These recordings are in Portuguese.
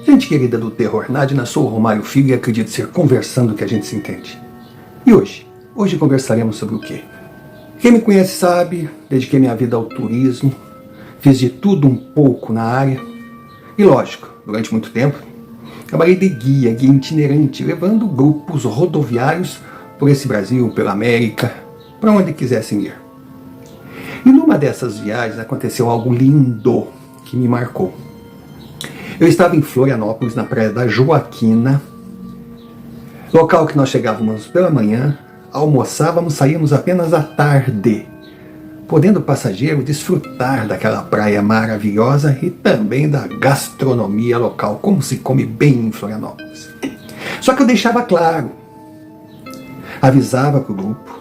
Gente querida do terror, Nadina, sou o Romário Filho e acredito ser conversando que a gente se entende. E hoje? Hoje conversaremos sobre o quê? Quem me conhece sabe, dediquei minha vida ao turismo, fiz de tudo um pouco na área. E lógico, durante muito tempo, trabalhei de guia itinerante, levando grupos rodoviários por esse Brasil, pela América, para onde quisessem ir. E numa dessas viagens aconteceu algo lindo que me marcou. Eu estava em Florianópolis, na praia da Joaquina, local que nós chegávamos pela manhã, almoçávamos, saíamos apenas à tarde, podendo o passageiro desfrutar daquela praia maravilhosa e também da gastronomia local, como se come bem em Florianópolis. Só que eu deixava claro, avisava para o grupo,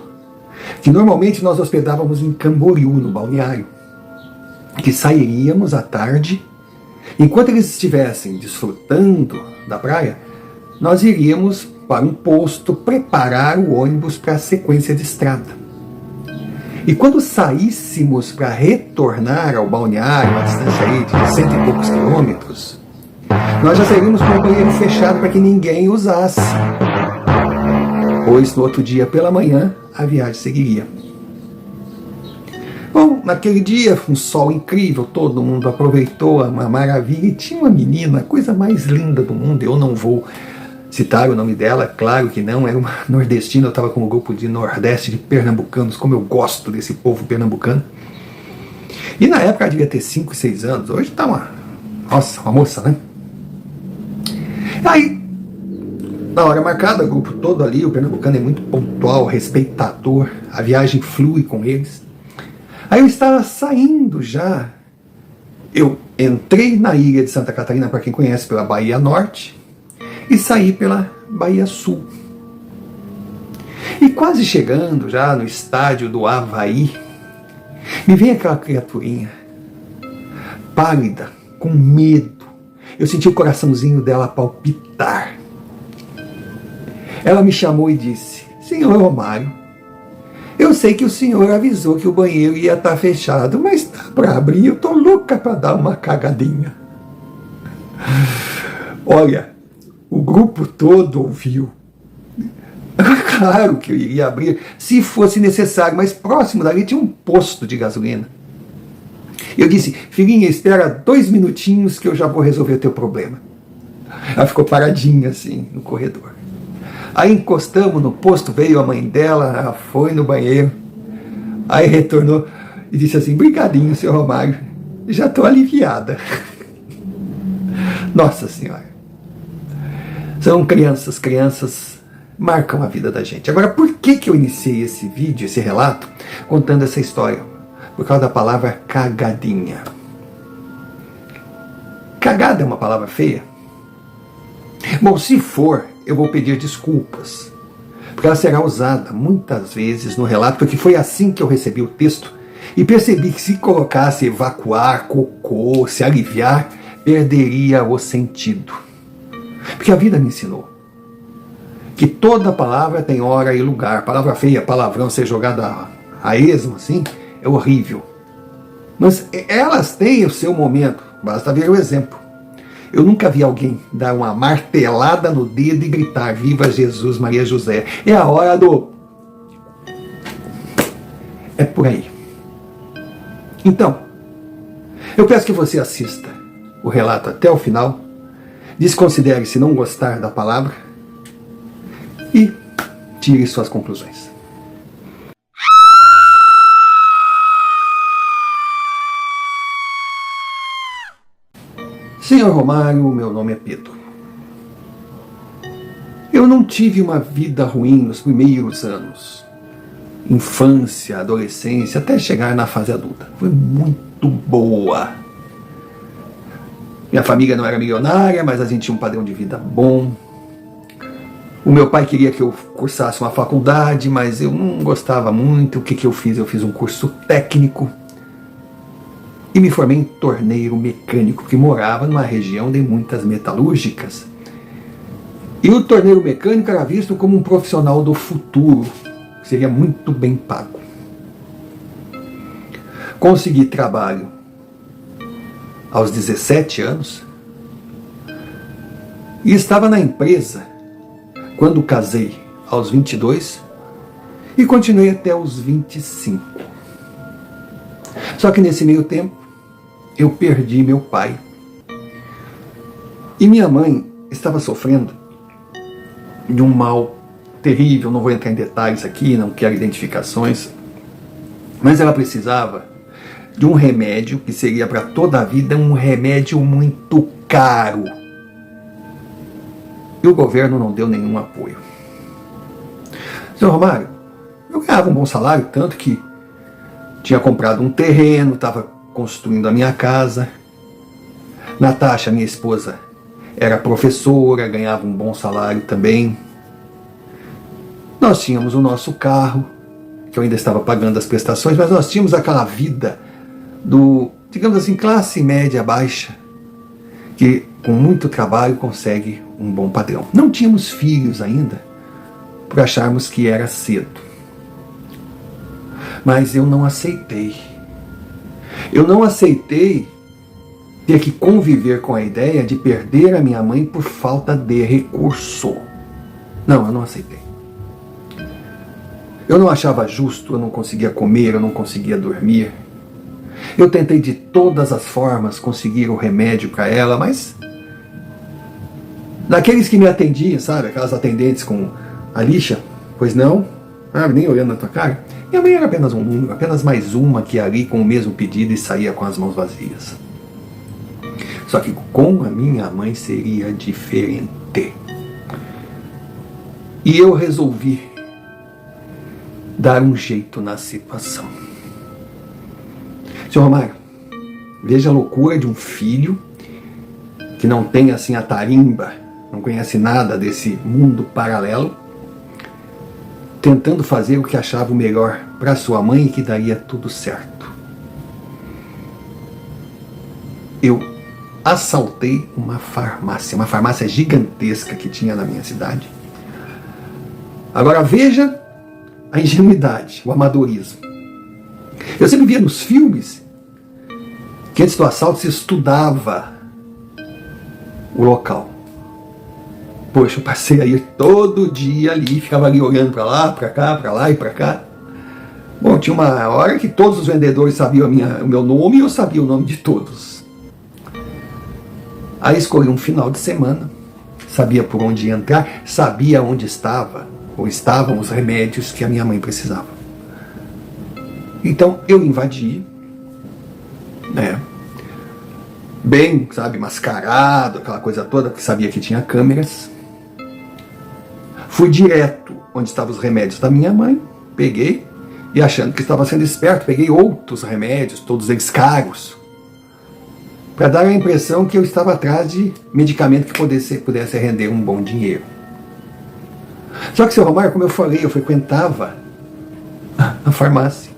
que normalmente nós hospedávamos em Camboriú, no balneário, que sairíamos à tarde. Enquanto eles estivessem desfrutando da praia, nós iríamos para um posto preparar o ônibus para a sequência de estrada. E quando saíssemos para retornar ao balneário, uma distância aí de 100 e poucos quilômetros, nós já sairíamos com o banheiro fechado para que ninguém usasse, pois no outro dia pela manhã a viagem seguiria. Bom, naquele dia, um sol incrível, todo mundo aproveitou, uma maravilha, e tinha uma menina, a coisa mais linda do mundo, eu não vou citar o nome dela, claro que não, era uma nordestina, eu estava com um grupo de nordeste, de pernambucanos, como eu gosto desse povo pernambucano, e na época ela devia ter 5, 6 anos, hoje está uma moça, né? Aí, na hora marcada, o grupo todo ali, o pernambucano é muito pontual, respeitador, a viagem flui com eles. Aí eu estava saindo já, eu entrei na ilha de Santa Catarina, para quem conhece, pela Bahia Norte, e saí pela Bahia Sul. E quase chegando já no estádio do Avaí, me vem aquela criaturinha, pálida, com medo. Eu senti o coraçãozinho dela palpitar. Ela me chamou e disse: "Senhor Romário, eu sei que o senhor avisou que o banheiro ia estar fechado, mas tá para abrir, eu tô louca para dar uma cagadinha." Olha, o grupo todo ouviu. Claro que eu iria abrir, se fosse necessário, mas próximo dali tinha um posto de gasolina. Eu disse: "Filhinha, espera 2 minutinhos que eu já vou resolver o teu problema." Ela ficou paradinha assim, no corredor. Aí encostamos no posto, veio a mãe dela, ela foi no banheiro, aí retornou e disse assim: "Brigadinho, seu Romário, já estou aliviada." Nossa Senhora, são crianças marcam a vida da gente. Agora, por que eu iniciei esse vídeo, esse relato, contando essa história? Por causa da palavra cagadinha. Cagada é uma palavra feia? Bom, se for, eu vou pedir desculpas, porque ela será usada muitas vezes no relato, porque foi assim que eu recebi o texto e percebi que se colocasse evacuar, cocô, se aliviar, perderia o sentido. Porque a vida me ensinou que toda palavra tem hora e lugar. Palavra feia, palavrão, ser jogada a esmo, assim, é horrível. Mas elas têm o seu momento, basta ver o exemplo. Eu nunca vi alguém dar uma martelada no dedo e gritar: "Viva Jesus, Maria José." É a hora do... É por aí. Então, eu peço que você assista o relato até o final, desconsidere se não gostar da palavra e tire suas conclusões. Senhor Romário, meu nome é Pedro. Eu não tive uma vida ruim nos primeiros anos. Infância, adolescência, até chegar na fase adulta. Foi muito boa. Minha família não era milionária, mas a gente tinha um padrão de vida bom. O meu pai queria que eu cursasse uma faculdade, mas eu não gostava muito. O que eu fiz? Eu fiz um curso técnico e me formei em torneiro mecânico, que morava numa região de muitas metalúrgicas. E o torneiro mecânico era visto como um profissional do futuro, que seria muito bem pago. Consegui trabalho aos 17 anos, E estava na empresa quando casei aos 22 e continuei até os 25. Só que nesse meio tempo eu perdi meu pai. E minha mãe estava sofrendo de um mal terrível, não vou entrar em detalhes aqui, não quero identificações, mas ela precisava de um remédio que seria para toda a vida, um remédio muito caro. E o governo não deu nenhum apoio. Senhor Romário, eu ganhava um bom salário, tanto que tinha comprado um terreno, estava construindo a minha casa. Natasha, minha esposa, era professora, ganhava um bom salário também. Nós tínhamos o nosso carro, que eu ainda estava pagando as prestações, mas nós tínhamos aquela vida do, digamos assim, classe média baixa, que com muito trabalho consegue um bom padrão. Não tínhamos filhos ainda, por acharmos que era cedo. Mas eu não aceitei. Eu não aceitei ter que conviver com a ideia de perder a minha mãe por falta de recurso. Não, eu não aceitei. Eu não achava justo, eu não conseguia comer, eu não conseguia dormir. Eu tentei de todas as formas conseguir o remédio para ela, mas daqueles que me atendiam, sabe, aquelas atendentes com a lixa, pois não, nem olhando na tua cara. Minha mãe era apenas um número, apenas mais uma que ia ali com o mesmo pedido e saía com as mãos vazias. Só que com a minha mãe seria diferente. E eu resolvi dar um jeito na situação. Senhor Romário, veja a loucura de um filho que não tem assim a tarimba, não conhece nada desse mundo paralelo, tentando fazer o que achava o melhor para sua mãe e que daria tudo certo. Eu assaltei uma farmácia gigantesca que tinha na minha cidade. Agora veja a ingenuidade, o amadorismo. Eu sempre via nos filmes que antes do assalto se estudava o local. Poxa, eu passei a ir todo dia ali, ficava ali olhando para lá, para cá, para lá e para cá. Bom, tinha uma hora que todos os vendedores sabiam o meu nome e eu sabia o nome de todos. Aí escolhi um final de semana, sabia por onde ia entrar, sabia onde estava, ou estavam os remédios que a minha mãe precisava. Então eu invadi, bem, sabe, mascarado, aquela coisa toda, que sabia que tinha câmeras. Fui direto onde estavam os remédios da minha mãe, peguei, e achando que estava sendo esperto, peguei outros remédios, todos eles caros, para dar a impressão que eu estava atrás de medicamento que pudesse render um bom dinheiro. Só que, seu Romário, como eu falei, eu frequentava a farmácia.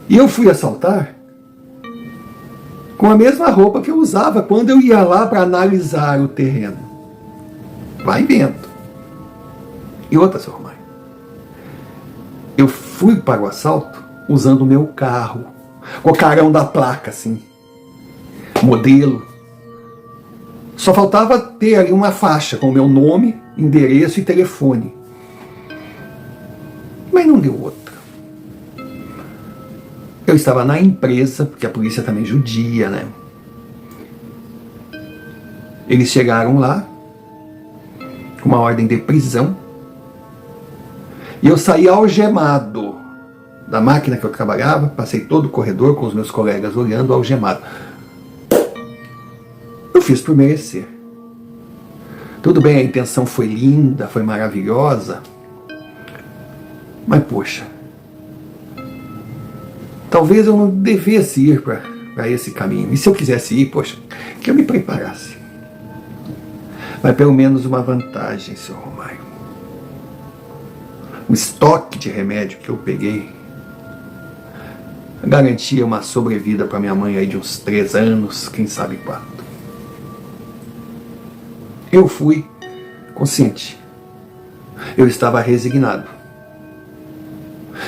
E eu fui assaltar com a mesma roupa que eu usava quando eu ia lá para analisar o terreno. Vai vendo. E outra, seu Romário, eu fui para o assalto usando o meu carro, com o carão da placa, assim, modelo. Só faltava ter ali uma faixa com o meu nome, endereço e telefone. Mas não deu outra. Eu estava na empresa, porque a polícia também judia, né? Eles chegaram lá com uma ordem de prisão e eu saí algemado da máquina que eu trabalhava, passei todo o corredor com os meus colegas olhando, algemado. Eu fiz por merecer. Tudo bem, a intenção foi linda, foi maravilhosa, mas poxa, talvez eu não devesse ir para esse caminho. E se eu quisesse ir, poxa, que eu me preparasse. Mas pelo menos uma vantagem, senhor Romário. O estoque de remédio que eu peguei garantia uma sobrevida para minha mãe aí de uns 3 anos, quem sabe 4. Eu fui consciente. Eu estava resignado.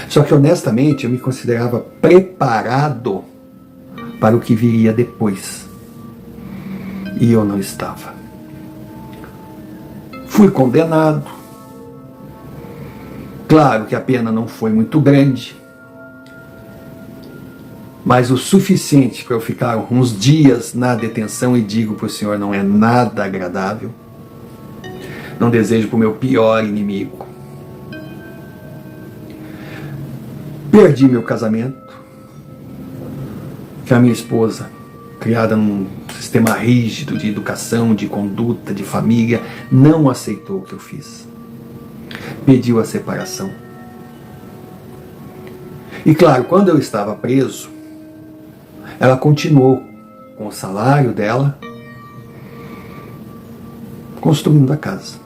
Só que honestamente eu me considerava preparado para o que viria depois. E eu não estava. Fui condenado. Claro que a pena não foi muito grande, mas o suficiente para eu ficar uns dias na detenção, e digo para o senhor, não é nada agradável. Não desejo para o meu pior inimigo. Perdi meu casamento, que a minha esposa, criada num sistema rígido de educação, de conduta, de família, não aceitou o que eu fiz. Pediu a separação. E claro, quando eu estava preso, ela continuou com o salário dela, construindo a casa.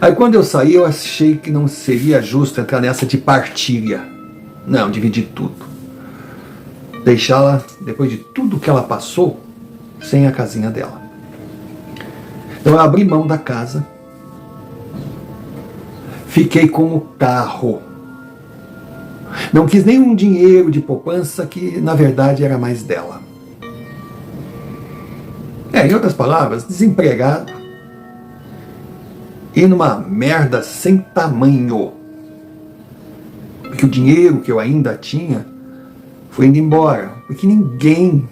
Aí quando eu saí, eu achei que não seria justo entrar nessa de partilha. Não, dividir tudo. Deixá-la, depois de tudo que ela passou, sem a casinha dela. Então eu abri mão da casa, fiquei com o carro. Não quis nenhum dinheiro de poupança, que na verdade era mais dela. Em outras palavras, desempregado e numa merda sem tamanho. Porque o dinheiro que eu ainda tinha foi indo embora, porque ninguém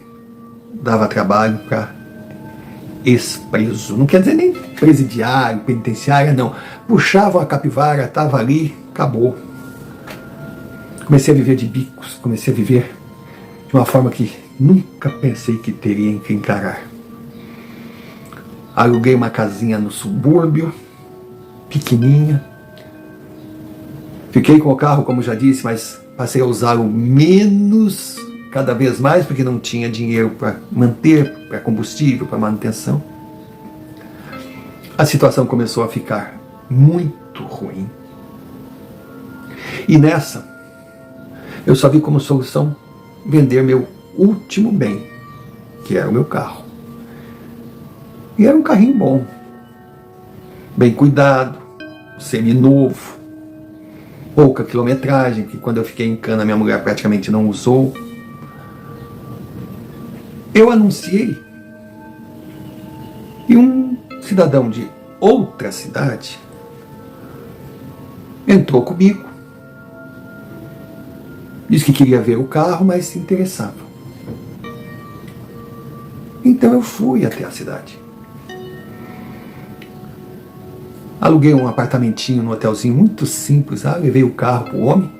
dava trabalho para ex-preso. Não quer dizer nem presidiário, penitenciária, não. Puxava a capivara, estava ali, acabou. Comecei a viver de bicos, comecei a viver de uma forma que nunca pensei que teria que encarar. Aluguei uma casinha no subúrbio, pequenininha. Fiquei com o carro, como já disse, mas passei a usá-lo menos, cada vez mais, porque não tinha dinheiro para manter, para combustível, para manutenção. A situação começou a ficar muito ruim. E nessa, eu só vi como solução vender meu último bem, que era o meu carro. E era um carrinho bom, bem cuidado, seminovo, pouca quilometragem, que quando eu fiquei em cana minha mulher praticamente não usou. Eu anunciei e um cidadão de outra cidade entrou comigo, disse que queria ver o carro, mas se interessava. Então eu fui até a cidade. Aluguei um apartamentinho no hotelzinho muito simples, levei o carro pro homem,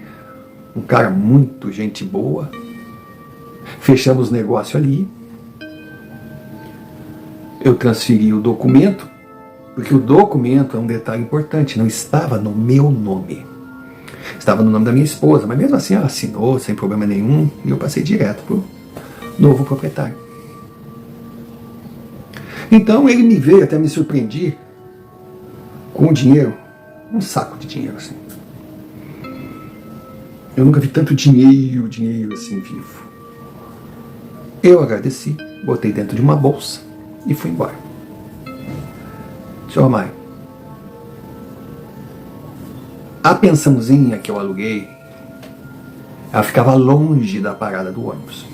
um cara muito gente boa. Fechamos o negócio ali. Eu transferi o documento, porque o documento é um detalhe importante, não estava no meu nome. Estava no nome da minha esposa, mas mesmo assim ela assinou sem problema nenhum, e eu passei direto pro novo proprietário. Então ele me veio, até me surpreendi, com dinheiro, um saco de dinheiro assim. Eu nunca vi tanto dinheiro assim vivo. Eu agradeci, botei dentro de uma bolsa e fui embora. Senhor Romário, a pensãozinha que eu aluguei, ela ficava longe da parada do ônibus.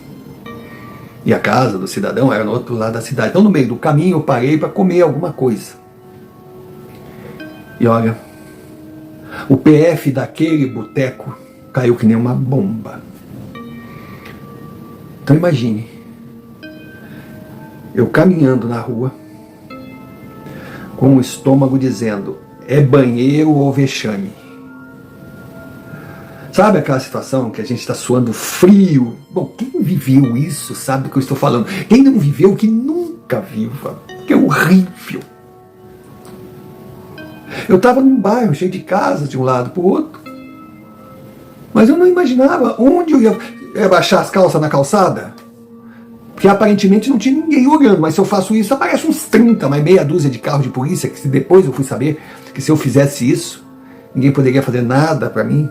E a casa do cidadão era no outro lado da cidade. Então no meio do caminho eu parei para comer alguma coisa. E olha, o PF daquele boteco caiu que nem uma bomba. Então imagine, eu caminhando na rua, com o estômago dizendo, é banheiro ou vexame? Sabe aquela situação que a gente está suando frio? Bom, quem viveu isso sabe do que eu estou falando. Quem não viveu, que nunca viva, que é horrível. Eu estava num bairro cheio de casas de um lado para o outro, mas eu não imaginava onde eu ia baixar as calças na calçada, porque aparentemente não tinha ninguém olhando, mas se eu faço isso aparece uns 30, mas meia dúzia de carros de polícia, que depois eu fui saber que se eu fizesse isso, ninguém poderia fazer nada para mim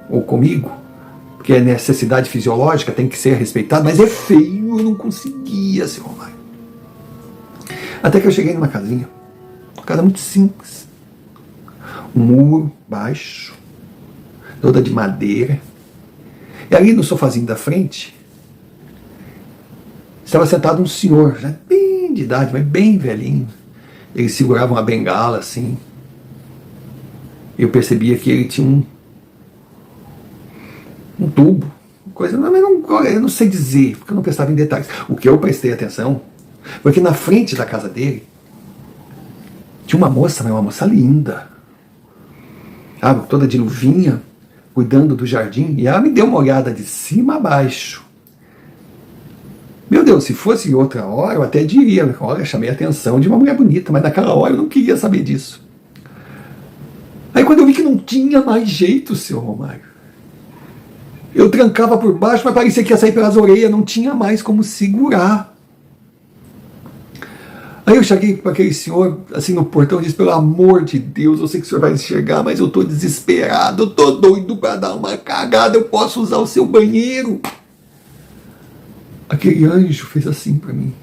ou comigo, porque é necessidade fisiológica, tem que ser respeitado, mas é feio, eu não conseguia, seu Romário. Até que eu cheguei numa casinha, uma casa muito simples, um muro baixo, toda de madeira, e ali no sofazinho da frente estava sentado um senhor, já bem de idade, mas bem velhinho. Ele segurava uma bengala assim. Eu percebia que ele tinha um tubo, coisa, eu não sei dizer, porque eu não prestava em detalhes. O que eu prestei atenção foi que na frente da casa dele tinha uma moça, mas uma moça linda, toda de luvinha, cuidando do jardim, e ela me deu uma olhada de cima a baixo. Meu Deus, se fosse outra hora, eu até diria, olha, chamei a atenção de uma mulher bonita, mas naquela hora eu não queria saber disso. Aí quando eu vi que não tinha mais jeito, seu Romário, eu trancava por baixo, mas parecia que ia sair pelas orelhas, não tinha mais como segurar. Aí eu cheguei para aquele senhor, assim, no portão, e disse, pelo amor de Deus, eu sei que o senhor vai enxergar, mas eu tô desesperado, eu tô doido para dar uma cagada, eu posso usar o seu banheiro? Aquele anjo fez assim para mim.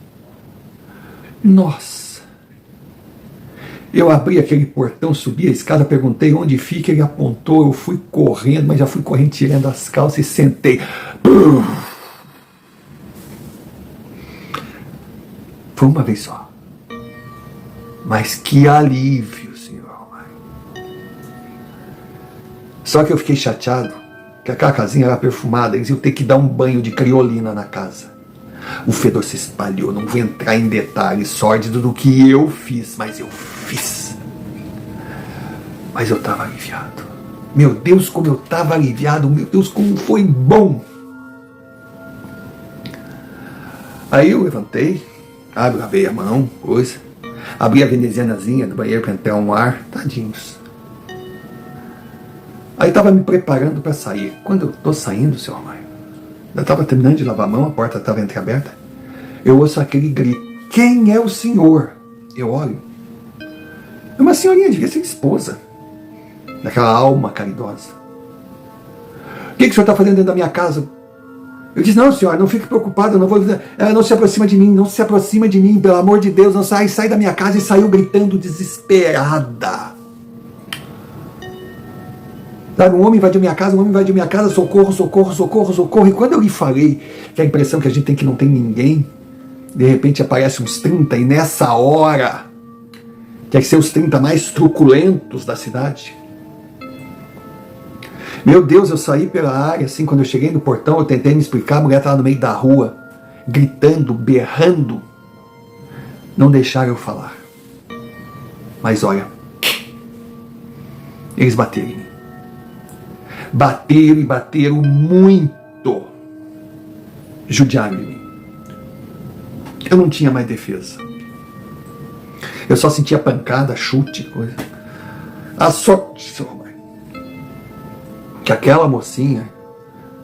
Nossa! Eu abri aquele portão, subi a escada, perguntei onde fica, ele apontou, eu fui correndo, mas já fui correndo tirando as calças e sentei. Foi uma vez só. Mas que alívio, senhor. Só que eu fiquei chateado, que aquela casinha era perfumada, eles iam ter que dar um banho de criolina na casa. O fedor se espalhou, não vou entrar em detalhes sórdidos do que eu fiz, mas eu fiz. Mas eu estava aliviado. Meu Deus, como eu estava aliviado, meu Deus, como foi bom. Aí eu levantei, lavei a mão, coisa, abri a venezianazinha do banheiro para entrar um ar, tadinhos. Aí estava me preparando para sair. Quando eu estou saindo, seu Romário, eu estava terminando de lavar a mão, a porta estava entreaberta. Eu ouço aquele grito: quem é o senhor? Eu olho. É uma senhorinha, devia ser esposa daquela alma caridosa. O que o senhor está fazendo dentro da minha casa? Eu disse: não, senhora, não fique preocupado, eu não vou. Ela não se aproxima de mim, não se aproxima de mim, pelo amor de Deus, não sai, sai da minha casa. E saiu gritando desesperada. Sabe, um homem invadiu minha casa, socorro, socorro, socorro, socorro. E quando eu lhe falei que a impressão que a gente tem que não tem ninguém, de repente aparece uns 30, e nessa hora, quer ser os 30 mais truculentos da cidade. Meu Deus, eu saí pela área, assim, quando eu cheguei no portão, eu tentei me explicar, a mulher estava no meio da rua, gritando, berrando. Não deixaram eu falar. Mas olha, eles bateram em mim. Bateram e bateram muito. Judiaram de mim. Eu não tinha mais defesa. Eu só sentia pancada, chute, coisa. A sorte, seu Romário, que aquela mocinha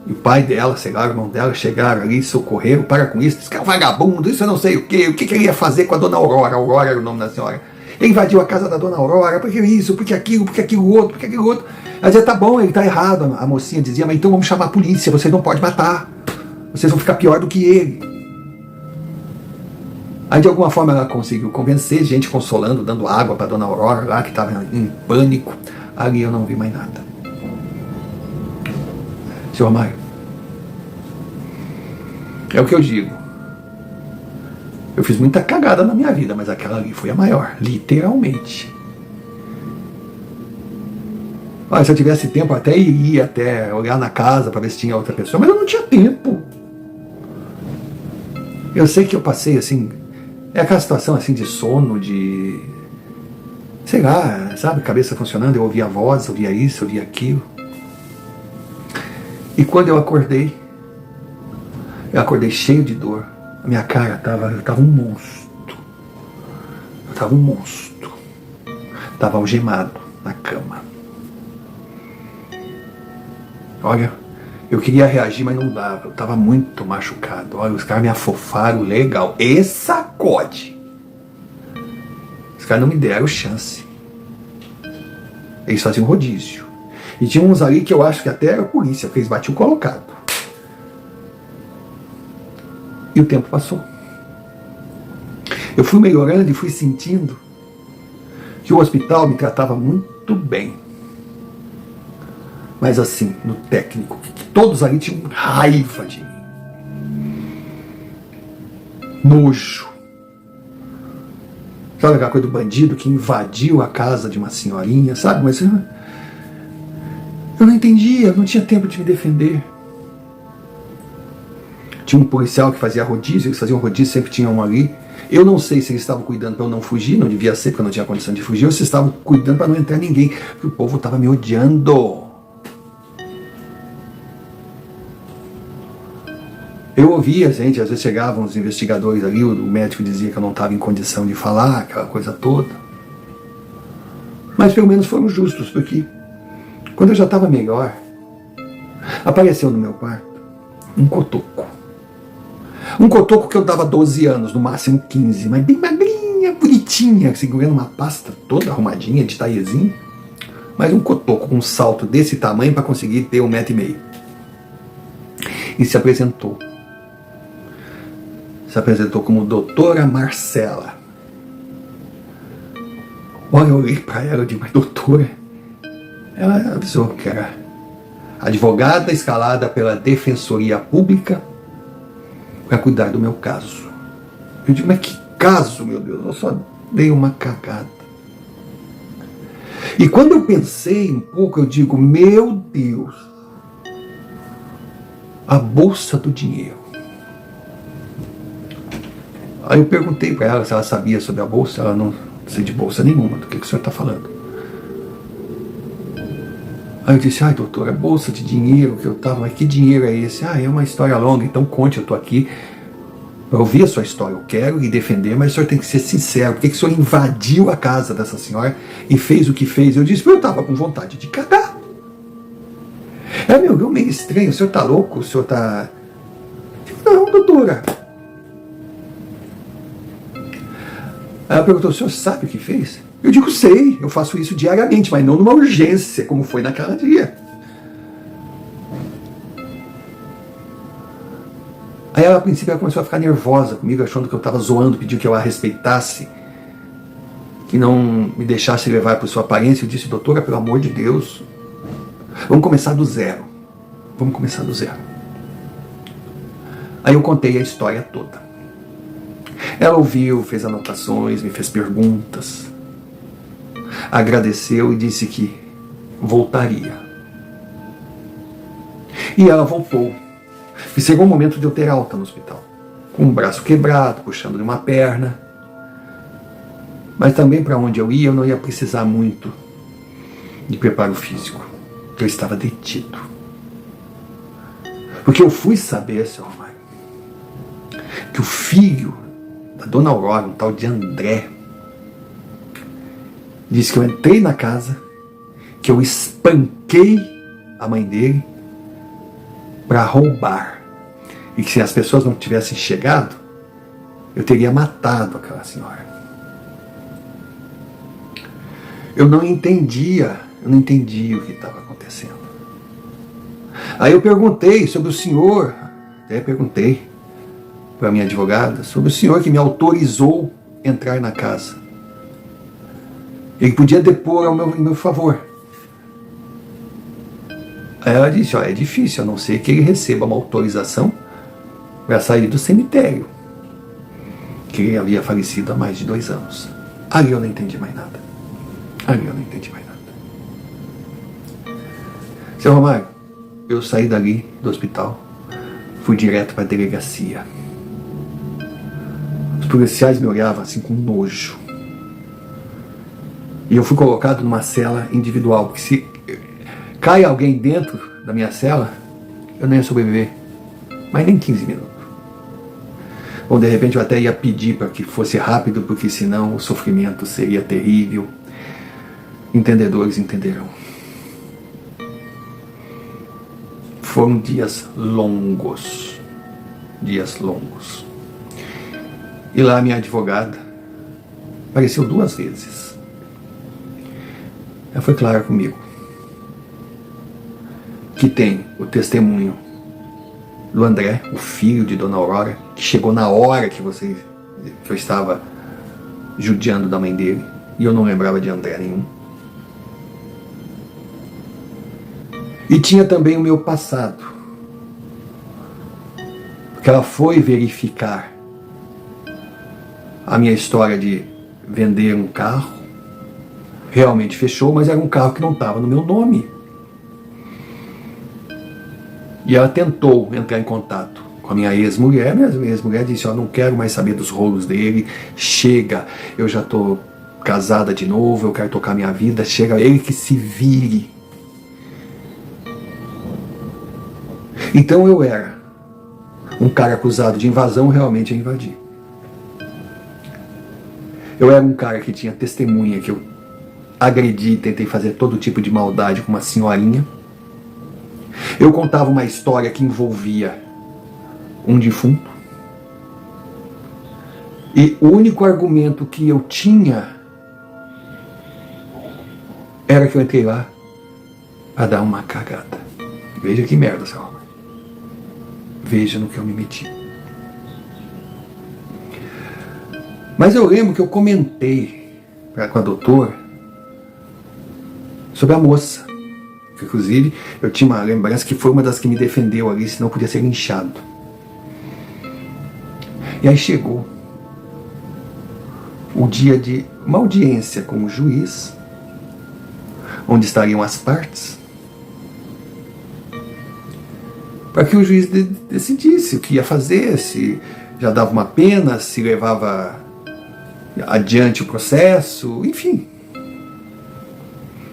e o pai dela, sei lá, o irmão dela, chegaram ali, socorreram, para com isso, disse que é um vagabundo, isso eu não sei o que ele ia fazer com a dona Aurora. Aurora era o nome da senhora. Ele invadiu a casa da dona Aurora, porque isso, porque aquilo outro, porque aquilo outro. Ela dizia: tá bom, ele está errado. A mocinha dizia: mas então vamos chamar a polícia, vocês não podem matar. Vocês vão ficar pior do que ele. Aí de alguma forma ela conseguiu convencer, gente consolando, dando água para dona Aurora lá, que estava em pânico. Ali eu não vi mais nada. Seu Romário, é o que eu digo. Eu fiz muita cagada na minha vida, mas aquela ali foi a maior, literalmente. Olha, se eu tivesse tempo, eu até iria até olhar na casa para ver se tinha outra pessoa, mas eu não tinha tempo. Eu sei que eu passei assim, é aquela situação assim de sono, de, sei lá, sabe, cabeça funcionando, eu ouvia a voz, ouvia isso, ouvia aquilo. E quando eu acordei cheio de dor. A minha cara estava um monstro. Eu estava um monstro. Estava algemado na cama. Olha, eu queria reagir, mas não dava. Eu estava muito machucado. Olha, os caras me afofaram legal. E sacode. Os caras não me deram chance. Eles faziam rodízio. E tinha uns ali que eu acho que até era a polícia, porque eles batiam colocado. E o tempo passou. Eu fui melhorando e fui sentindo que o hospital me tratava muito bem. Mas assim, no técnico, que todos ali tinham raiva de mim. Nojo. Sabe aquela coisa do bandido que invadiu a casa de uma senhorinha, sabe? Mas eu não entendia, eu não tinha tempo de me defender. Tinha um policial que fazia rodízio, eles faziam rodízio, sempre tinha um ali. Eu não sei se eles estavam cuidando para eu não fugir, não devia ser, porque eu não tinha condição de fugir, ou se estavam cuidando para não entrar ninguém, porque o povo estava me odiando. Eu ouvia, gente, às vezes chegavam os investigadores ali, o médico dizia que eu não estava em condição de falar, aquela coisa toda. Mas pelo menos foram justos, porque quando eu já estava melhor, apareceu no meu quarto um cotoco. Um cotoco que eu dava 12 anos, no máximo 15, mas bem magrinha, bonitinha, segurando uma pasta toda arrumadinha de taiezinho. Mas um cotoco com um salto desse tamanho para conseguir ter 1,5 m. E se apresentou. Se apresentou como doutora Marcela. Olha, eu olhei para ela e disse, mas doutora? Ela avisou que era advogada escalada pela Defensoria Pública para cuidar do meu caso. Eu digo, mas que caso, meu Deus? Eu só dei uma cagada. E quando eu pensei um pouco, eu digo, meu Deus, a bolsa do dinheiro. Aí eu perguntei para ela se ela sabia sobre a bolsa. Ela não sei de bolsa nenhuma. Do que o senhor está falando? Aí eu disse, ai doutora, bolsa de dinheiro que eu estava, mas que dinheiro é esse? Ah, é uma história longa, então conte, eu estou aqui para ouvir a sua história, eu quero lhe defender, mas o senhor tem que ser sincero, por que o senhor invadiu a casa dessa senhora e fez o que fez? Eu disse, eu estava com vontade de cagar. É, meu, meio estranho, o senhor está louco, o senhor está... Não, doutora. Aí ela perguntou, o senhor sabe o que fez? Eu digo, sei, eu faço isso diariamente, mas não numa urgência, como foi naquela dia. Aí ela, a princípio, ela começou a ficar nervosa comigo, achando que eu estava zoando, pediu que eu a respeitasse, que não me deixasse levar por sua aparência. Eu disse, doutora, pelo amor de Deus, vamos começar do zero. Vamos começar do zero. Aí eu contei a história toda. Ela ouviu, fez anotações, me fez perguntas, agradeceu e disse que voltaria. E ela voltou. E chegou o momento de eu ter alta no hospital, com o braço quebrado, puxando de uma perna. Mas também para onde eu ia, eu não ia precisar muito de preparo físico, porque eu estava detido. Porque eu fui saber, seu Romário, que o filho da dona Aurora, um tal de André, disse que eu entrei na casa, que eu espanquei a mãe dele para roubar. E que se as pessoas não tivessem chegado, eu teria matado aquela senhora. Eu não entendia o que estava acontecendo. Aí eu perguntei sobre o senhor, até perguntei para a minha advogada, sobre o senhor que me autorizou a entrar na casa. Ele podia depor em meu favor. Aí ela disse, é difícil, a não ser que ele receba uma autorização para sair do cemitério, que ele havia falecido há mais de 2 anos. Ali eu não entendi mais nada. Seu Romário, eu saí dali do hospital, fui direto para a delegacia. Os policiais me olhavam assim com nojo. E eu fui colocado numa cela individual, porque se cai alguém dentro da minha cela, eu não ia sobreviver, mas nem 15 minutos. Ou de repente eu até ia pedir para que fosse rápido, porque senão o sofrimento seria terrível. Entendedores entenderão. Foram dias longos. E lá minha advogada apareceu 2 vezes. Ela foi clara comigo. Que tem o testemunho do André, o filho de Dona Aurora, que chegou na hora que eu estava judiando da mãe dele, e eu não lembrava de André nenhum. E tinha também o meu passado, porque ela foi verificar a minha história de vender um carro. Realmente fechou, mas era um carro que não estava no meu nome. E ela tentou entrar em contato com a minha ex-mulher. Minha ex-mulher disse: não quero mais saber dos rolos dele, chega, eu já estou casada de novo, eu quero tocar minha vida, chega, ele que se vire. Então eu era um cara acusado de invasão, realmente a invadir. Eu era um cara que tinha testemunha, que eu agredi, tentei fazer todo tipo de maldade com uma senhorinha. Eu contava uma história que envolvia um defunto. E o único argumento que eu tinha era que eu entrei lá para dar uma cagada. Veja que merda, seu homem. Veja no que eu me meti. Mas eu lembro que eu comentei com a doutora sobre a moça. Que, inclusive, eu tinha uma lembrança que foi uma das que me defendeu ali, senão eu podia ser linchado. E aí chegou o dia de uma audiência com o juiz, onde estariam as partes, para que o juiz decidisse o que ia fazer, se já dava uma pena, se levava adiante o processo, enfim.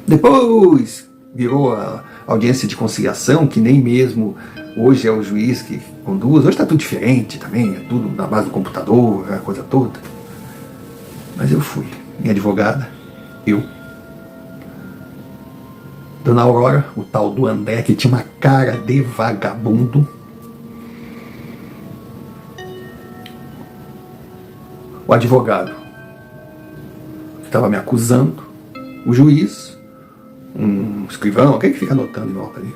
Depois virou a audiência de conciliação, que nem mesmo hoje é o juiz que conduz. Hoje está tudo diferente também, é tudo na base do computador, a coisa toda. Mas eu fui, minha advogada, eu, Dona Aurora, o tal do André, que tinha uma cara de vagabundo, o advogado que estava me acusando, o juiz, um escrivão, alguém que fica anotando em volta ali.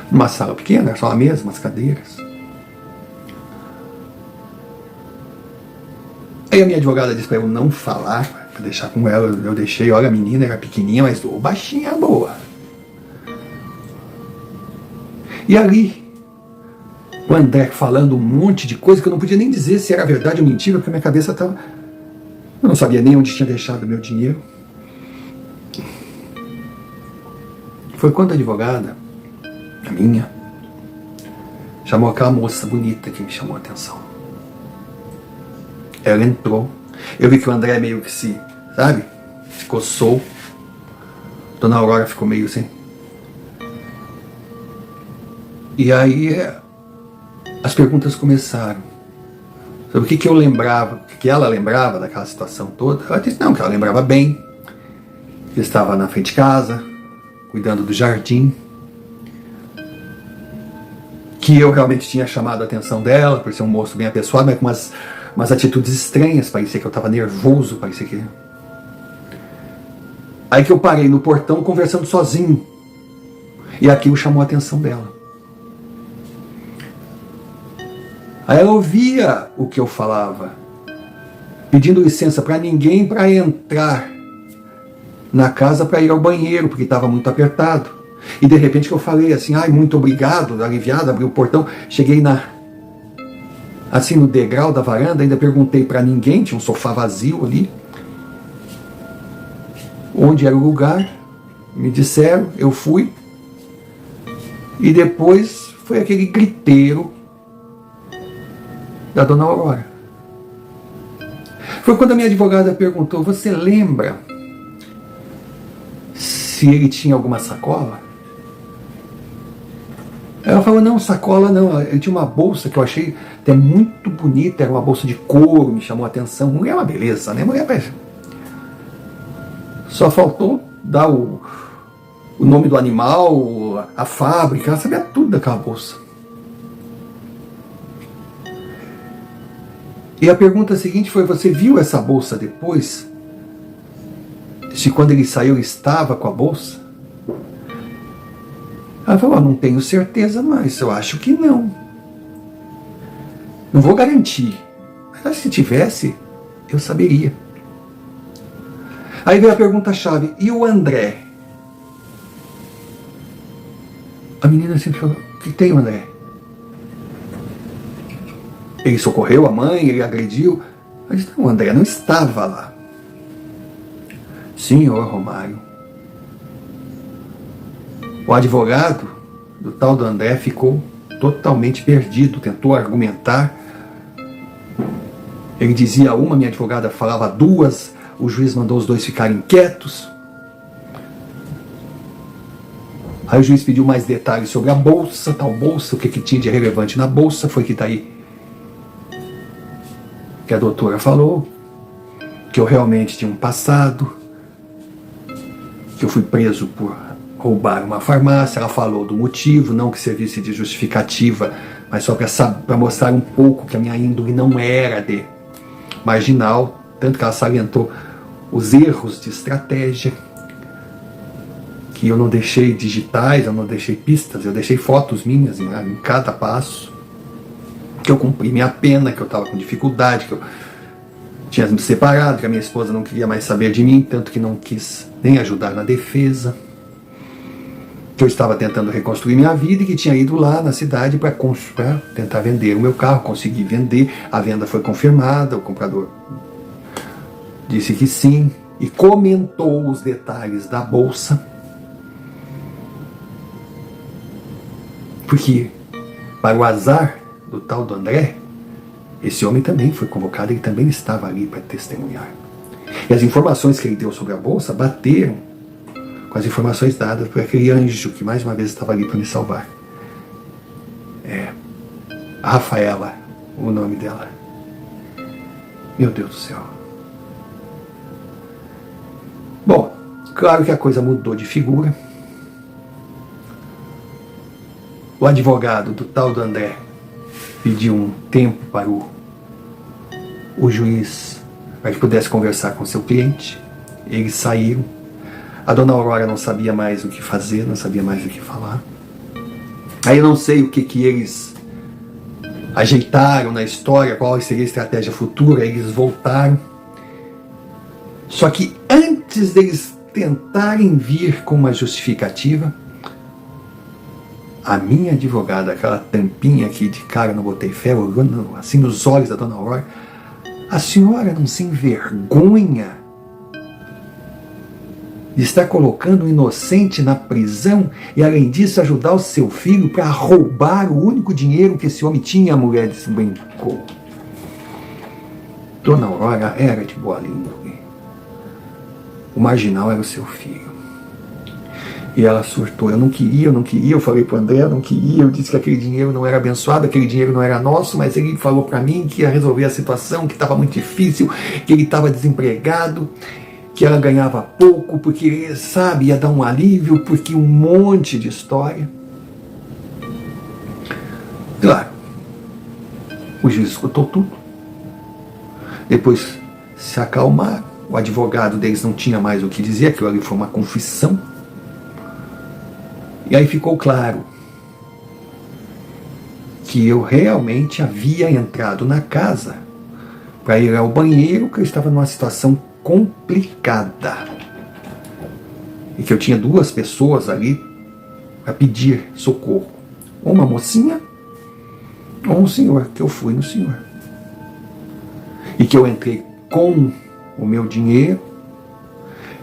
Numa sala pequena, só uma mesa, umas cadeiras. Aí a minha advogada disse para eu não falar, para deixar com ela. Eu deixei, olha, a menina era pequenininha, mas baixinha boa. E ali, o André falando um monte de coisa que eu não podia nem dizer se era verdade ou mentira, porque a minha cabeça estava... Eu não sabia nem onde tinha deixado o meu dinheiro. Foi quando a advogada, a minha, chamou aquela moça bonita que me chamou a atenção. Ela entrou. Eu vi que o André meio que se, sabe, se coçou. Dona Aurora ficou meio assim. E aí as perguntas começaram. Sobre o que eu lembrava, o que ela lembrava daquela situação toda. Ela disse não, que ela lembrava bem. Que estava na frente de casa, cuidando do jardim. Que eu realmente tinha chamado a atenção dela, por ser um moço bem apessoado, mas com umas atitudes estranhas, parecia que eu estava nervoso, parecia que... Aí que eu parei no portão conversando sozinho. E aquilo chamou a atenção dela. Aí ela ouvia o que eu falava, pedindo licença para ninguém para entrar na casa para ir ao banheiro, porque estava muito apertado. E de repente que eu falei assim, ai, muito obrigado, aliviado, abri o portão, cheguei assim no degrau da varanda, ainda perguntei para ninguém, tinha um sofá vazio ali, onde era o lugar, me disseram, eu fui, e depois foi aquele griteiro da Dona Aurora. Foi quando a minha advogada perguntou, você lembra se ele tinha alguma sacola? Ela falou, não, sacola não, ele tinha uma bolsa que eu achei até muito bonita, era uma bolsa de couro, me chamou a atenção. Mulher é uma beleza, né? Mulher, só faltou dar o nome do animal, a fábrica, ela sabia tudo daquela bolsa. E a pergunta seguinte foi, você viu essa bolsa depois? Se quando ele saiu ele estava com a bolsa? Ela falou, não tenho certeza, mas eu acho que não. Não vou garantir. Mas se tivesse, eu saberia. Aí veio a pergunta-chave, e o André? A menina sempre falou, o que tem o André? Ele socorreu a mãe, ele agrediu? Eu disse, não, André, não estava lá. Senhor Romário, o advogado do tal do André ficou totalmente perdido, tentou argumentar. Ele dizia uma, minha advogada falava duas, o juiz mandou os dois ficarem quietos. Aí o juiz pediu mais detalhes sobre a bolsa, tal bolsa, o que tinha de relevante na bolsa. Foi que daí que a doutora falou que eu realmente tinha um passado, que eu fui preso por roubar uma farmácia. Ela falou do motivo, não que servisse de justificativa, mas só para mostrar um pouco que a minha índole não era de marginal, tanto que ela salientou os erros de estratégia, que eu não deixei digitais, eu não deixei pistas, eu deixei fotos minhas em cada passo, que eu cumpri minha pena, que eu estava com dificuldade, que eu tinha me separado, que a minha esposa não queria mais saber de mim, tanto que não quis nem ajudar na defesa, que eu estava tentando reconstruir minha vida e que tinha ido lá na cidade para tentar vender o meu carro. Consegui vender, a venda foi confirmada, o comprador disse que sim e comentou os detalhes da bolsa, porque, para o azar do tal do André, esse homem também foi convocado, ele também estava ali para testemunhar. E as informações que ele deu sobre a bolsa bateram com as informações dadas por aquele anjo que mais uma vez estava ali para me salvar. A Rafaela, o nome dela. Meu Deus do céu. Bom, claro que a coisa mudou de figura. O advogado do tal do André pediu um tempo para o juiz, para que pudesse conversar com seu cliente. Eles saíram. A dona Aurora não sabia mais o que fazer, não sabia mais o que falar. Aí eu não sei o que eles ajeitaram na história, qual seria a estratégia futura. Eles voltaram. Só que antes deles tentarem vir com uma justificativa, a minha advogada, aquela tampinha aqui de cara, não botei fé, olhando assim nos olhos da dona Aurora, a senhora não se envergonha de estar colocando um inocente na prisão e, além disso, ajudar o seu filho para roubar o único dinheiro que esse homem tinha? A mulher desbancou. Dona Aurora era de boa índole. O marginal era o seu filho. E ela surtou. Eu não queria. Eu falei para o André, eu não queria. Eu disse que aquele dinheiro não era abençoado, aquele dinheiro não era nosso, mas ele falou para mim que ia resolver a situação, que estava muito difícil, que ele estava desempregado, que ela ganhava pouco, porque, sabe, ia dar um alívio, porque um monte de história. Claro, o juiz escutou tudo. Depois se acalmaram. O advogado deles não tinha mais o que dizer, aquilo ali foi uma confissão. E aí ficou claro que eu realmente havia entrado na casa para ir ao banheiro, que eu estava numa situação complicada. E que eu tinha duas pessoas ali para pedir socorro. Uma mocinha ou um senhor, que eu fui no senhor. E que eu entrei com o meu dinheiro,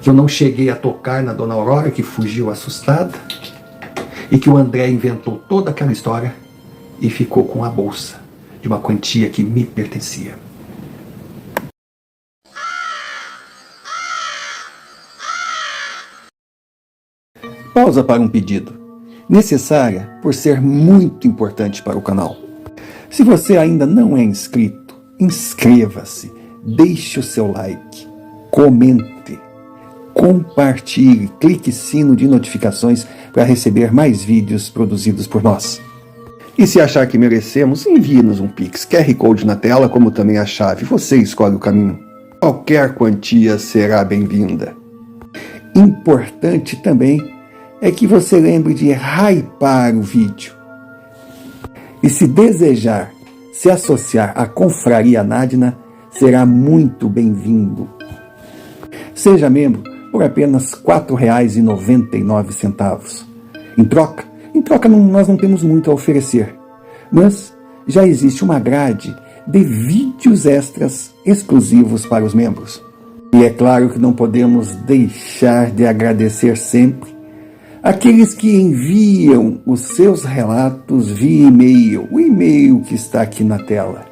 que eu não cheguei a tocar na dona Aurora, que fugiu assustada, e que o André inventou toda aquela história e ficou com a bolsa de uma quantia que me pertencia. Pausa para um pedido, necessária por ser muito importante para o canal. Se você ainda não é inscrito, inscreva-se, deixe o seu like, comente, compartilhe, clique sino de notificações para receber mais vídeos produzidos por nós. E se achar que merecemos, envie-nos um Pix, QR Code na tela, como também a chave. Você escolhe o caminho. Qualquer quantia será bem-vinda. Importante também é que você lembre de hypar o vídeo. E se desejar se associar à Confraria Nadina, será muito bem-vindo. Seja membro por apenas R$ 4,99. Em troca nós não temos muito a oferecer, mas já existe uma grade de vídeos extras exclusivos para os membros. E é claro que não podemos deixar de agradecer sempre aqueles que enviam os seus relatos via e-mail, o e-mail que está aqui na tela.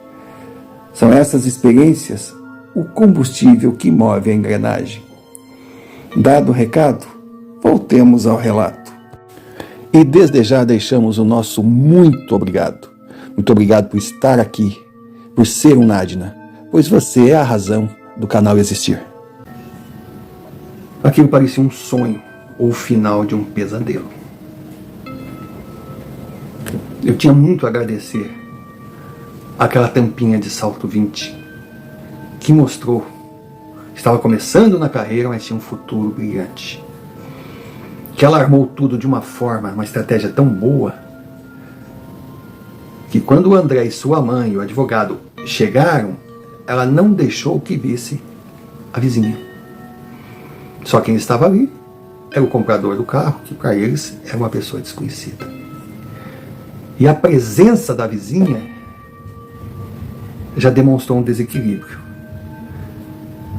São essas experiências o combustível que move a engrenagem. Dado o recado, voltemos ao relato. E desde já deixamos o nosso muito obrigado. Muito obrigado por estar aqui, por ser um Nadina, pois você é a razão do canal existir. Aquilo parecia um sonho ou o final de um pesadelo. Eu tinha muito a agradecer àquela tampinha de salto 20 que mostrou que estava começando na carreira, mas tinha um futuro brilhante. Que ela armou tudo de uma forma, uma estratégia tão boa, que quando o André e sua mãe e o advogado chegaram, ela não deixou que visse a vizinha. Só quem estava ali era o comprador do carro, que para eles era uma pessoa desconhecida. E a presença da vizinha já demonstrou um desequilíbrio.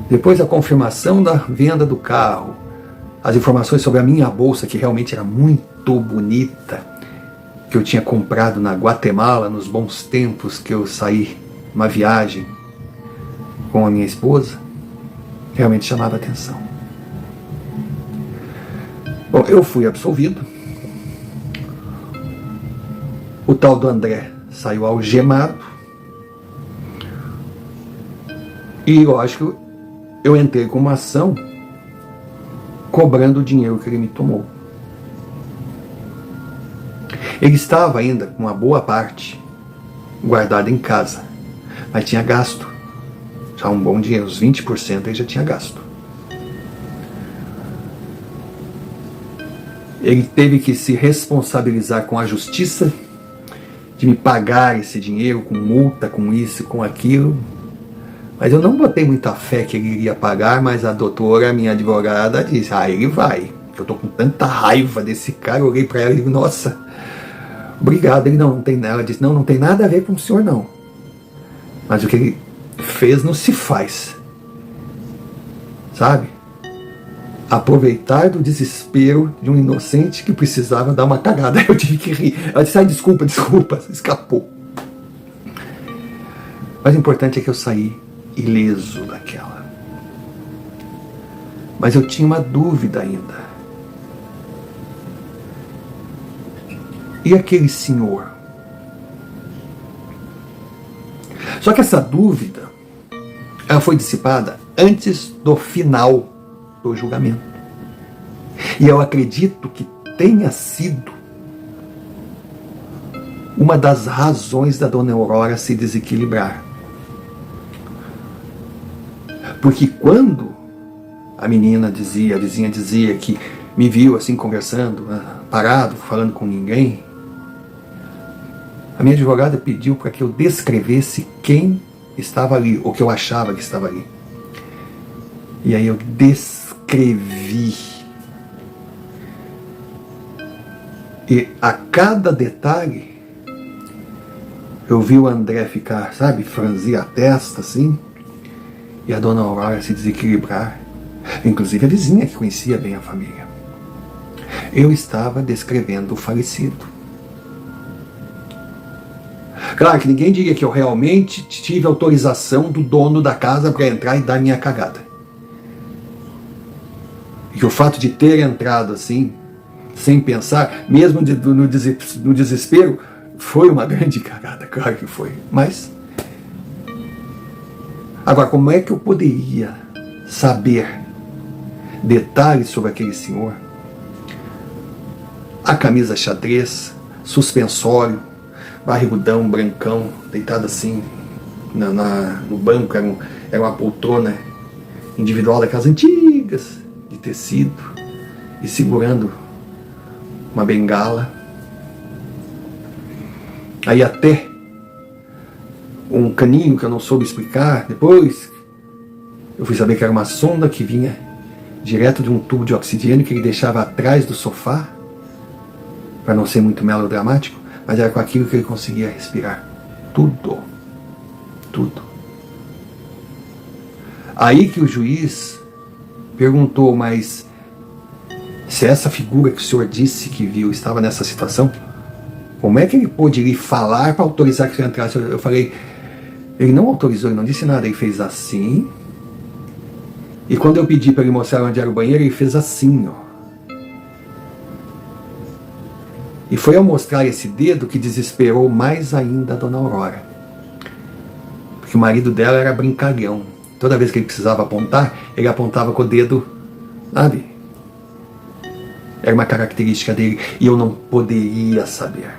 Depois da confirmação da venda do carro, as informações sobre a minha bolsa, que realmente era muito bonita, que eu tinha comprado na Guatemala, nos bons tempos que eu saí uma viagem com a minha esposa, realmente chamava atenção. Bom, eu fui absolvido. O tal do André saiu algemado. E lógico, eu entrei com uma ação cobrando o dinheiro que ele me tomou. Ele estava ainda com uma boa parte guardada em casa, mas tinha gasto já um bom dinheiro, uns 20% ele já tinha gasto. Ele teve que se responsabilizar com a justiça de me pagar esse dinheiro com multa, com isso, com aquilo. Mas eu não botei muita fé que ele iria pagar, mas a doutora, minha advogada, disse, ele vai. Eu tô com tanta raiva desse cara, eu olhei para ela e digo, nossa, obrigado. Ele não tem nada. Ela disse, não tem nada a ver com o senhor, não. Mas o que ele fez não se faz. Sabe? Aproveitar do desespero de um inocente que precisava dar uma cagada. Eu tive que rir. Ela disse, desculpa, escapou. Mas o importante é que eu saí ileso daquela. Mas eu tinha uma dúvida ainda. E aquele senhor? Só que essa dúvida, ela foi dissipada antes do final do julgamento. E eu acredito que tenha sido uma das razões da dona Aurora se desequilibrar. Porque quando a vizinha dizia que me viu assim conversando, parado, falando com ninguém, a minha advogada pediu para que eu descrevesse quem estava ali, ou que eu achava que estava ali. E aí eu descrevi. E a cada detalhe, eu vi o André ficar, franzir a testa assim, e a dona Aurora se desequilibrar. Inclusive a vizinha que conhecia bem a família. Eu estava descrevendo o falecido. Claro que ninguém diria que eu realmente tive autorização do dono da casa para entrar e dar minha cagada. E que o fato de ter entrado assim, sem pensar, mesmo no desespero, foi uma grande cagada, claro que foi. Mas, agora, como é que eu poderia saber detalhes sobre aquele senhor? A camisa xadrez, suspensório, barrigudão, brancão, deitado assim no banco, era uma poltrona individual daquelas antigas, de tecido, e segurando uma bengala. Aí até um caninho que eu não soube explicar, depois eu fui saber que era uma sonda que vinha direto de um tubo de oxigênio que ele deixava atrás do sofá, para não ser muito melodramático, mas era com aquilo que ele conseguia respirar. Tudo. tudo. Aí que o juiz perguntou, mas se essa figura que o senhor disse que viu estava nessa situação, como é que ele pôde ir falar para autorizar que o senhor entrasse? Eu falei, ele não autorizou, ele não disse nada, ele fez assim. E quando eu pedi para ele mostrar onde era o banheiro, ele fez assim, ó. E foi ao mostrar esse dedo que desesperou mais ainda a dona Aurora. Porque o marido dela era brincalhão. Toda vez que ele precisava apontar, ele apontava com o dedo, sabe? Era uma característica dele e eu não poderia saber.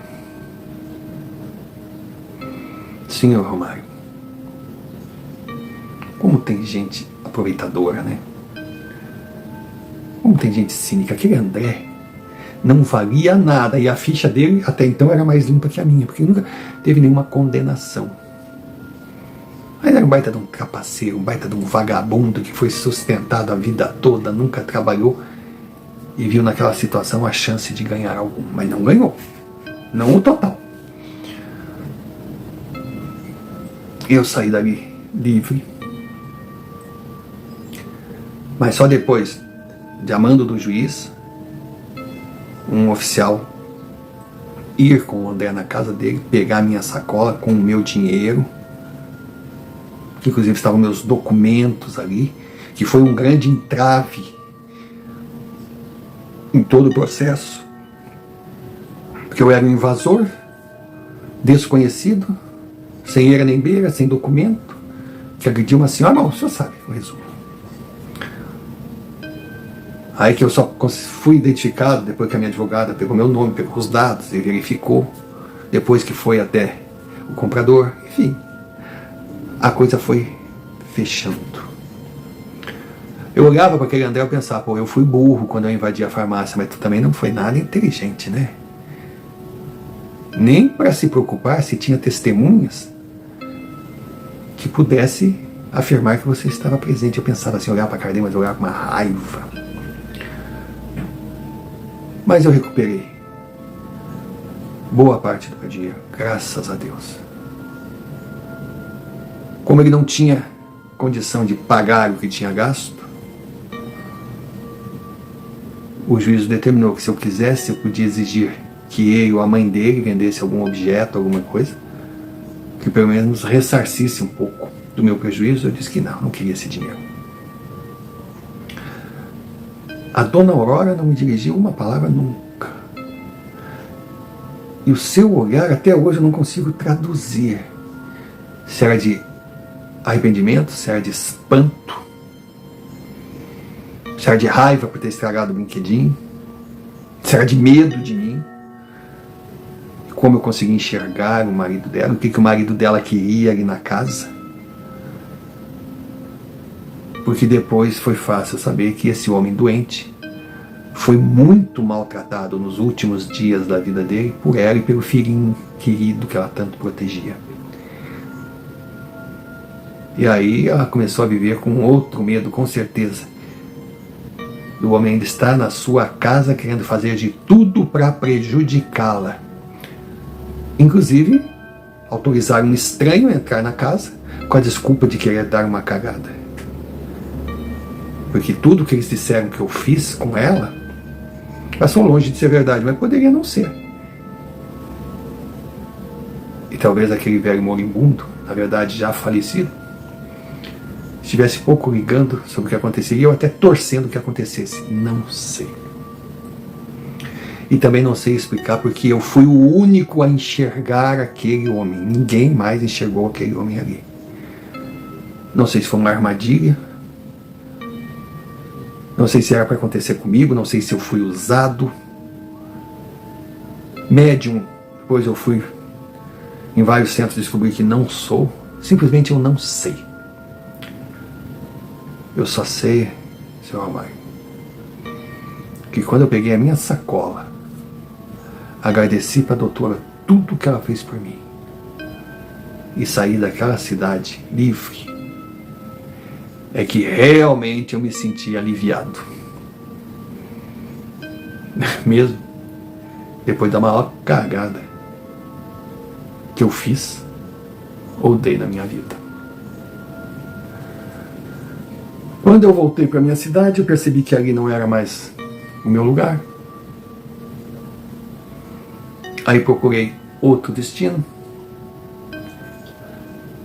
Senhor Romário, como tem gente aproveitadora, né? Como tem gente cínica. Aquele André não valia nada e a ficha dele até então era mais limpa que a minha, porque nunca teve nenhuma condenação. Mas era um baita de um trapaceiro, um baita de um vagabundo que foi sustentado a vida toda, nunca trabalhou e viu naquela situação a chance de ganhar algum, mas não ganhou, não o total. Eu saí dali livre, mas só depois de amando do juiz, um oficial ir com o André na casa dele, pegar minha sacola com o meu dinheiro, que inclusive estavam meus documentos ali, que foi um grande entrave em todo o processo, porque eu era um invasor, desconhecido, sem eira nem beira, sem documento, que agrediu uma senhora. Não, o senhor sabe o resumo. Aí que eu só fui identificado depois que a minha advogada pegou meu nome, pegou os dados e verificou, depois que foi até o comprador, enfim, a coisa foi fechando. Eu olhava para aquele André e pensava, pô, eu fui burro quando eu invadi a farmácia, mas tu também não foi nada inteligente, né? Nem para se preocupar se tinha testemunhas que pudesse afirmar que você estava presente. Eu pensava assim, olhar para a cara dele, mas eu olhava com uma raiva. Mas eu recuperei boa parte do meu dinheiro, graças a Deus. Como ele não tinha condição de pagar o que tinha gasto, o juiz determinou que se eu quisesse, eu podia exigir que ele ou a mãe dele vendesse algum objeto, alguma coisa, que pelo menos ressarcisse um pouco do meu prejuízo. Eu disse que não queria esse dinheiro. A dona Aurora não me dirigiu uma palavra nunca. E o seu olhar até hoje eu não consigo traduzir. Se era de arrependimento, se era de espanto, se era de raiva por ter estragado o brinquedinho, se era de medo de mim. Como eu consegui enxergar o marido dela, o que o marido dela queria ali na casa. Porque depois foi fácil saber que esse homem doente foi muito maltratado nos últimos dias da vida dele por ela e pelo filhinho querido que ela tanto protegia. E aí ela começou a viver com outro medo, com certeza. O homem ainda está na sua casa querendo fazer de tudo para prejudicá-la. Inclusive, autorizar um estranho a entrar na casa com a desculpa de querer dar uma cagada. Porque tudo que eles disseram que eu fiz com ela passou longe de ser verdade, mas poderia não ser. E talvez aquele velho moribundo, na verdade já falecido, estivesse pouco ligando sobre o que aconteceria ou até torcendo que acontecesse. Não sei. E também não sei explicar porque eu fui o único a enxergar aquele homem. Ninguém mais enxergou aquele homem ali. Não sei se foi uma armadilha. Não sei se era para acontecer comigo. Não sei se eu fui usado. Médium. Depois eu fui em vários centros descobri que não sou. Simplesmente eu não sei. Eu só sei, seu Romário, que quando eu peguei a minha sacola, agradeci para a doutora tudo que ela fez por mim e saí daquela cidade livre, é que realmente eu me senti aliviado. Mesmo depois da maior cagada que eu fiz ou dei na minha vida. Quando eu voltei para minha cidade, eu percebi que ali não era mais o meu lugar. Aí procurei outro destino.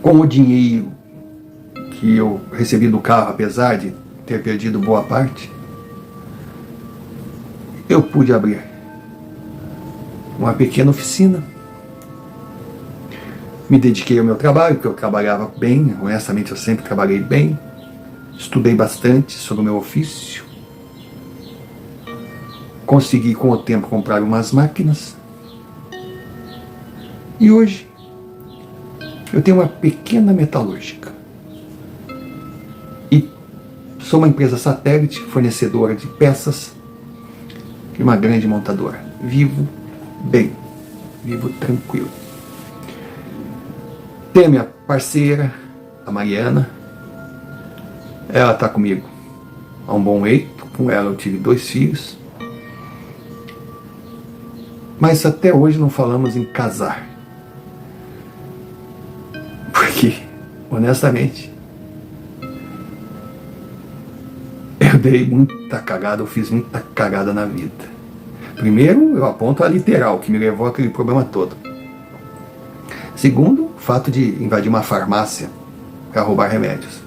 Com o dinheiro que eu recebi do carro, apesar de ter perdido boa parte, eu pude abrir uma pequena oficina. Me dediquei ao meu trabalho, porque eu trabalhava bem, honestamente eu sempre trabalhei bem. Estudei bastante sobre o meu ofício. Consegui com o tempo comprar umas máquinas. E hoje eu tenho uma pequena metalúrgica. E sou uma empresa satélite, fornecedora de peças de uma grande montadora. Vivo bem, vivo tranquilo. Tenho a minha parceira, a Mariana. Ela está comigo há um bom eito. Com ela eu tive 2 filhos. Mas até hoje não falamos em casar. Porque, honestamente, eu dei muita cagada, eu fiz muita cagada na vida. Primeiro, eu aponto a literal, que me levou àquele problema todo. Segundo, o fato de invadir uma farmácia para roubar remédios.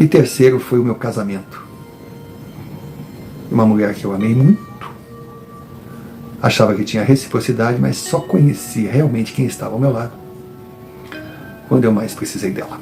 E terceiro foi o meu casamento. Uma mulher que eu amei muito. Achava que tinha reciprocidade, mas só conhecia realmente quem estava ao meu lado quando eu mais precisei dela.